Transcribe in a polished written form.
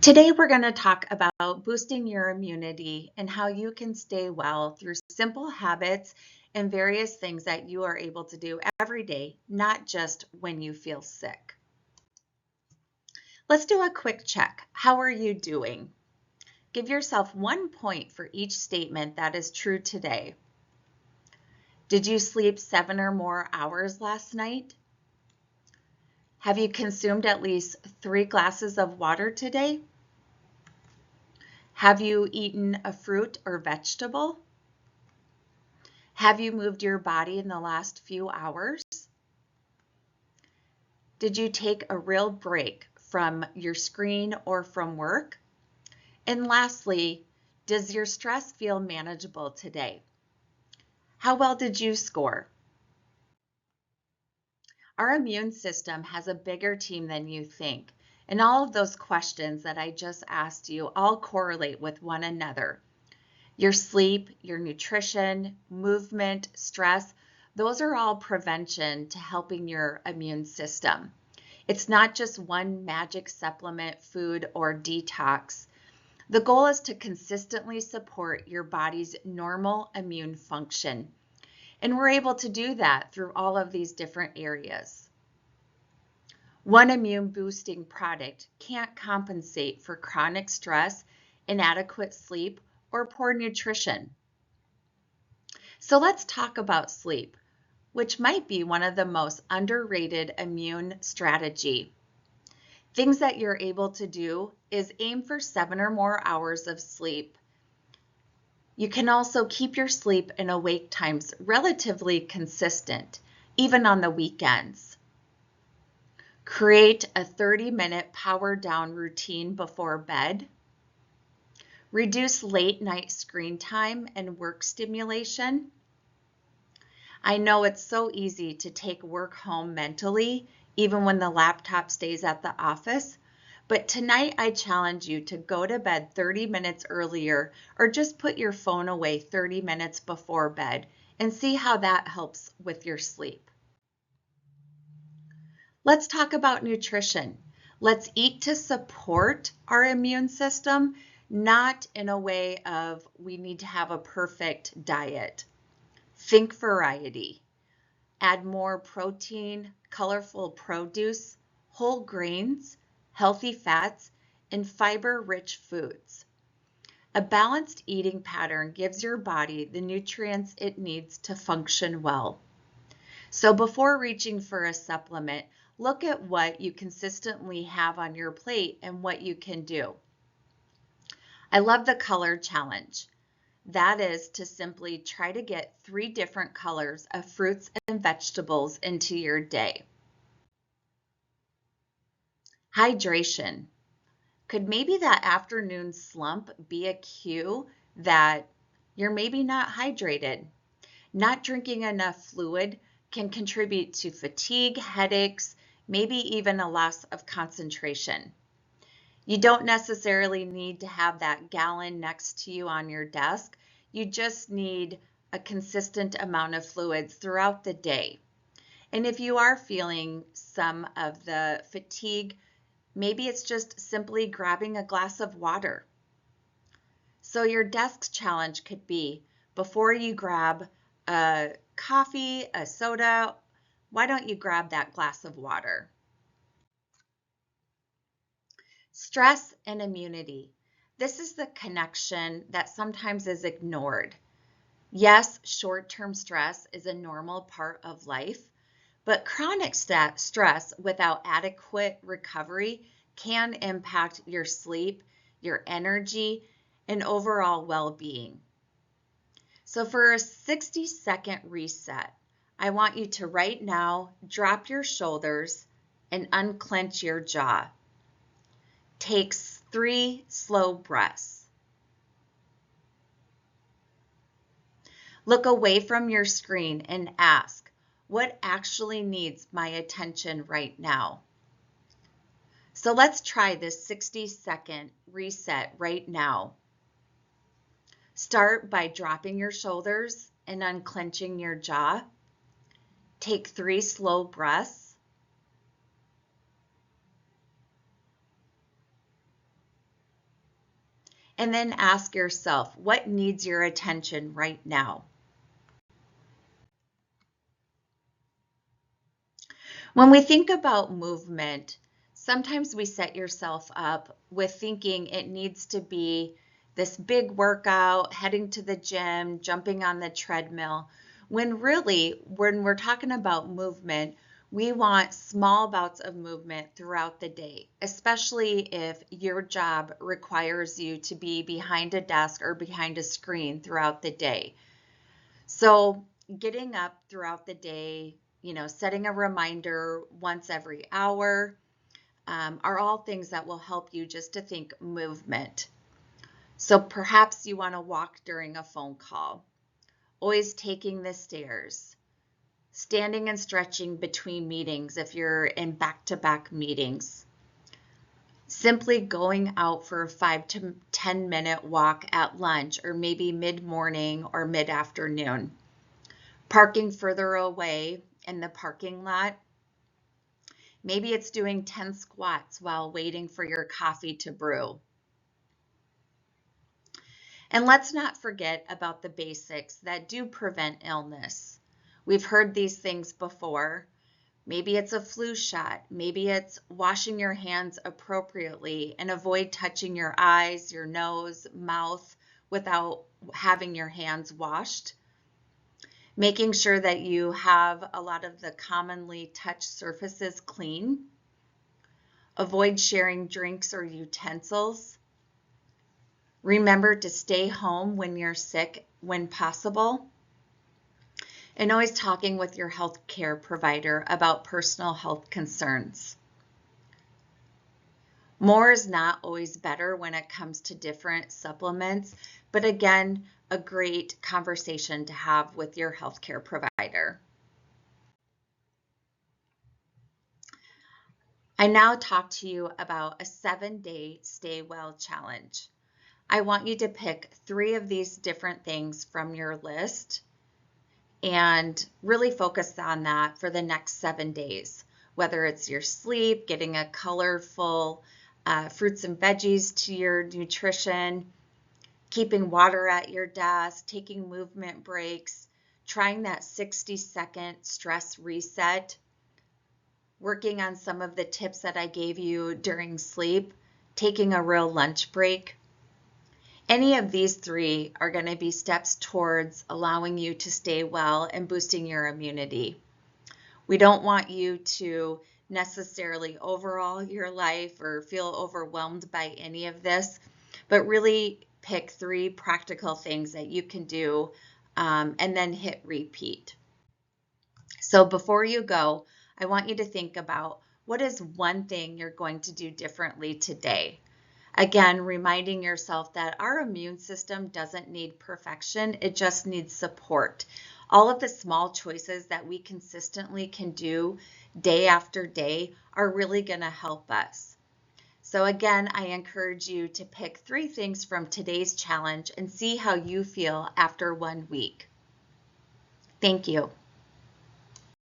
Today, we're going to talk about boosting your immunity and how you can stay well through simple habits and various things that you are able to do every day, not just when you feel sick. Let's do a quick check. How are you doing? Give yourself 1 point for each statement that is true today. Did you sleep 7 or more hours last night? Have you consumed at least 3 glasses of water today? Have you eaten a fruit or vegetable? Have you moved your body in the last few hours? Did you take a real break from your screen or from work? And lastly, does your stress feel manageable today? How well did you score? Our immune system has a bigger team than you think, and all of those questions that I just asked you all correlate with one another. Your sleep, your nutrition, movement, stress, those are all prevention to helping your immune system. It's not just one magic supplement, food, or detox. The goal is to consistently support your body's normal immune function. And we're able to do that through all of these different areas. One immune boosting product can't compensate for chronic stress, inadequate sleep, or poor nutrition. So let's talk about sleep, which might be one of the most underrated immune strategy. Things that you're able to do is aim for 7 or more hours of sleep. You can also keep your sleep and awake times relatively consistent, even on the weekends. Create a 30-minute power down routine before bed. Reduce late night screen time and work stimulation. I know it's so easy to take work home mentally, even when the laptop stays at the office. But tonight I challenge you to go to bed 30 minutes earlier or just put your phone away 30 minutes before bed and see how that helps with your sleep. Let's talk about nutrition. Let's eat to support our immune system, not in a way of we need to have a perfect diet. Think variety. Add more protein, colorful produce, whole grains, healthy fats, and fiber-rich foods. A balanced eating pattern gives your body the nutrients it needs to function well. So before reaching for a supplement, look at what you consistently have on your plate and what you can do. I love the color challenge. That is to simply try to get 3 different colors of fruits and vegetables into your day. Hydration. Could maybe that afternoon slump be a cue that you're maybe not hydrated? Not drinking enough fluid can contribute to fatigue, headaches, maybe even a loss of concentration. You don't necessarily need to have that gallon next to you on your desk. You just need a consistent amount of fluids throughout the day. And if you are feeling some of the fatigue, maybe it's just simply grabbing a glass of water. So your desk challenge could be, before you grab a coffee, a soda, why don't you grab that glass of water? Stress and immunity. This is the connection that sometimes is ignored. Yes, short-term stress is a normal part of life, but chronic stress without adequate recovery can impact your sleep, your energy, and overall well-being. So for a 60-second reset, I want you to right now drop your shoulders and unclench your jaw. Take 3 slow breaths. Look away from your screen and ask, what actually needs my attention right now? So let's try this 60-second reset right now. Start by dropping your shoulders and unclenching your jaw. Take 3 slow breaths. And then ask yourself, what needs your attention right now? When we think about movement, sometimes we set yourself up with thinking it needs to be this big workout, heading to the gym, jumping on the treadmill, when really, when we're talking about movement, we want small bouts of movement throughout the day, especially if your job requires you to be behind a desk or behind a screen throughout the day. So getting up throughout the day, setting a reminder once every hour, are all things that will help you just to think movement. So perhaps you want to walk during a phone call, always taking the stairs, standing and stretching between meetings if you're in back-to-back meetings, simply going out for a 5 to 10 minute walk at lunch or maybe mid-morning or mid-afternoon, parking further away in the parking lot. Maybe it's doing 10 squats while waiting for your coffee to brew. And let's not forget about the basics that do prevent illness. We've heard these things before. Maybe it's a flu shot. Maybe it's washing your hands appropriately and avoid touching your eyes, your nose, mouth without having your hands washed. Making sure that you have a lot of the commonly touched surfaces clean. Avoid sharing drinks or utensils. Remember to stay home when you're sick when possible. And always talking with your healthcare provider about personal health concerns. More is not always better when it comes to different supplements, but again, a great conversation to have with your healthcare provider. I now talk to you about a 7-day Stay Well challenge. I want you to pick 3 of these different things from your list and really focus on that for the next 7 days, whether it's your sleep, getting a colorful fruits and veggies to your nutrition, keeping water at your desk, taking movement breaks, trying that 60-second stress reset, working on some of the tips that I gave you during sleep, taking a real lunch break. Any of these 3 are going to be steps towards allowing you to stay well and boosting your immunity. We don't want you to necessarily overhaul your life or feel overwhelmed by any of this, but really pick 3 practical things that you can do and then hit repeat. So before you go, I want you to think about what is one thing you're going to do differently today. Again, reminding yourself that our immune system doesn't need perfection, it just needs support. All of the small choices that we consistently can do day after day are really going to help us. So again, I encourage you to pick 3 things from today's challenge and see how you feel after 1 week. Thank you.